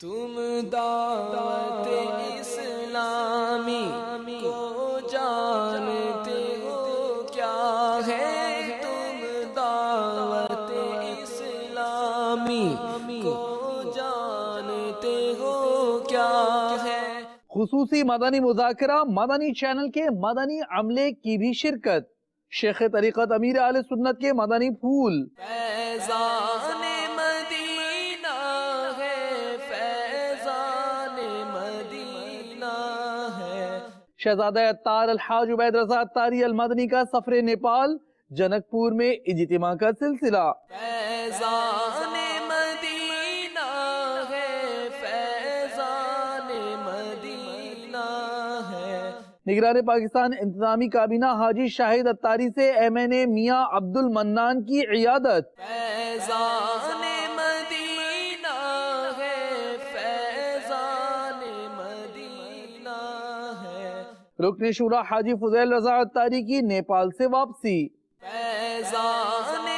تم دعوت اسلامی کو جانتے ہو کیا ہے، تم دعوت اسلامی کو جانتے ہو کیا ہے۔ خصوصی مدنی مذاکرہ، مدنی چینل کے مدنی عملے کی بھی شرکت، شیخ طریقت امیر اہل سنت کے مدنی پھول، فیضان مدینہ ہے، فیضان مدینہ ہے۔ شہزادہ اتار الحاج عبید رضا اتاری المدنی کا سفر نیپال، جنک پور میں اجتماع کا سلسلہ، فیضان مدینہ ہے، فیضان مدینہ ہے۔ نگران پاکستان انتظامی کابینہ حاجی شاہد اتاری سے MNA میاں عبد المنان کی عیادت، فیضان مدینہ ہے، فیضان مدینہ ہے۔ رکن شورا حاجی فضیل رضا اتاری کی نیپال سے واپسی، فیضان